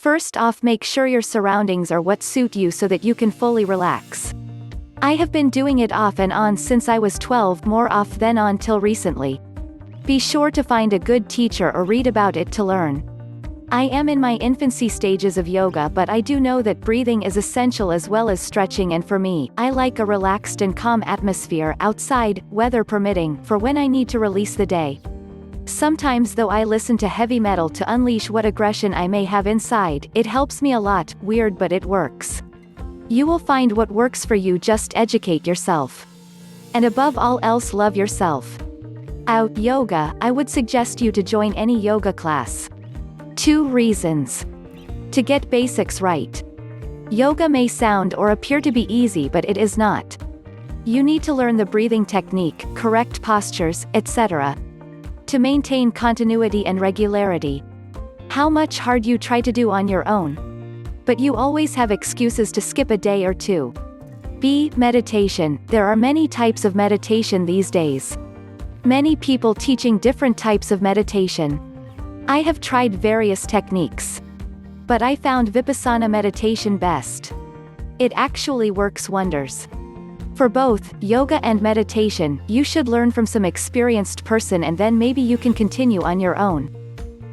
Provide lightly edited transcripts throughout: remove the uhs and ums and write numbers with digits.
First off, make sure your surroundings are what suit you so that you can fully relax. I have been doing it off and on since I was 12, more off than on till recently. Be sure to find a good teacher or read about it to learn. I am in my infancy stages of yoga, but I do know that breathing is essential as well as stretching, and for me, I like a relaxed and calm atmosphere outside, weather permitting, for when I need to release the day. Sometimes though I listen to heavy metal to unleash what aggression I may have inside. It helps me a lot, weird but it works. You will find what works for you, just educate yourself. And above all else, love yourself. Yoga, I would suggest you to join any yoga class. 2 reasons. To get basics right. Yoga may sound or appear to be easy, but it is not. You need to learn the breathing technique, correct postures, etc. to maintain continuity and regularity. How much hard you try to do on your own. But you always have excuses to skip a day or two. B. Meditation. There are many types of meditation these days. Many people teaching different types of meditation. I have tried various techniques. But I found Vipassana meditation best. It actually works wonders. For both, yoga and meditation, you should learn from some experienced person and then maybe you can continue on your own.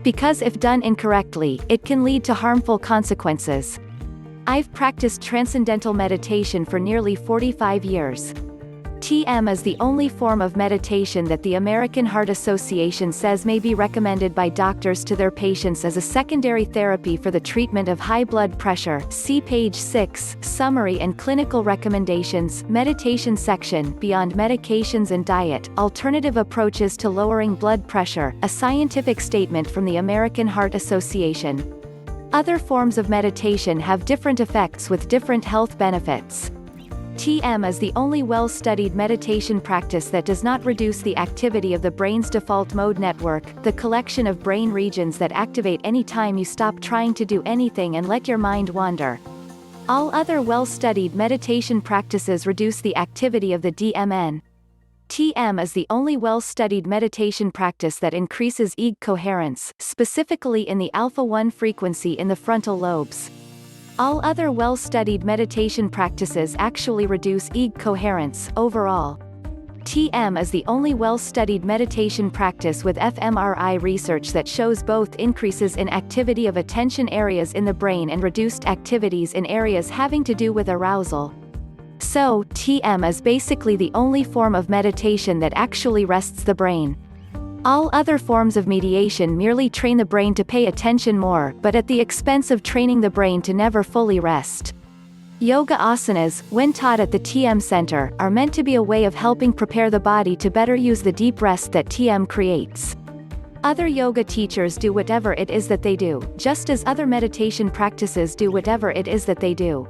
Because if done incorrectly, it can lead to harmful consequences. I've practiced transcendental meditation for nearly 45 years. TM is the only form of meditation that the American Heart Association says may be recommended by doctors to their patients as a secondary therapy for the treatment of high blood pressure. See page 6, Summary and Clinical Recommendations, Meditation section. Beyond medications and diet, alternative approaches to lowering blood pressure, a scientific statement from the American Heart Association. Other forms of meditation have different effects with different health benefits. TM is the only well-studied meditation practice that does not reduce the activity of the brain's default mode network, the collection of brain regions that activate any time you stop trying to do anything and let your mind wander. All other well-studied meditation practices reduce the activity of the DMN. TM is the only well-studied meditation practice that increases EEG coherence, specifically in the alpha-1 frequency in the frontal lobes. All other well-studied meditation practices actually reduce EEG coherence overall. TM is the only well-studied meditation practice with fMRI research that shows both increases in activity of attention areas in the brain and reduced activities in areas having to do with arousal. So, TM is basically the only form of meditation that actually rests the brain. All other forms of mediation merely train the brain to pay attention more, but at the expense of training the brain to never fully rest. Yoga asanas, when taught at the TM Center, are meant to be a way of helping prepare the body to better use the deep rest that TM creates. Other yoga teachers do whatever it is that they do, just as other meditation practices do whatever it is that they do.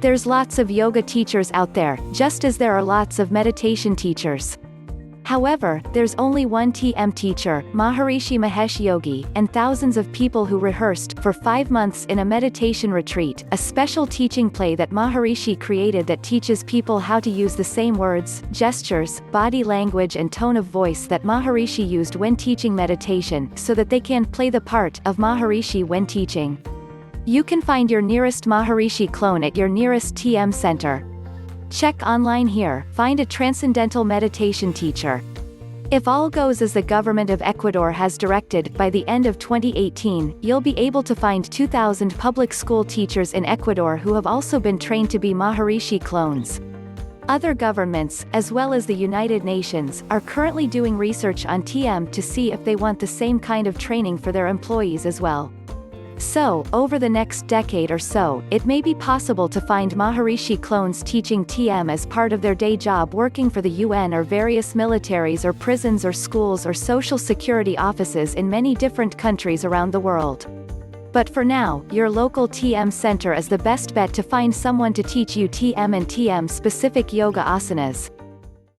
There's lots of yoga teachers out there, just as there are lots of meditation teachers. However, there's only one TM teacher, Maharishi Mahesh Yogi, and thousands of people who rehearsed, for 5 months in a meditation retreat, a special teaching play that Maharishi created that teaches people how to use the same words, gestures, body language and tone of voice that Maharishi used when teaching meditation, so that they can play the part of Maharishi when teaching. You can find your nearest Maharishi clone at your nearest TM center. Check online here, find a transcendental meditation teacher. If all goes as the government of Ecuador has directed, by the end of 2018, you'll be able to find 2,000 public school teachers in Ecuador who have also been trained to be Maharishi clones. Other governments, as well as the United Nations, are currently doing research on TM to see if they want the same kind of training for their employees as well. So, over the next decade or so, it may be possible to find Maharishi clones teaching TM as part of their day job working for the UN or various militaries or prisons or schools or social security offices in many different countries around the world. But for now, your local TM center is the best bet to find someone to teach you TM and TM-specific yoga asanas.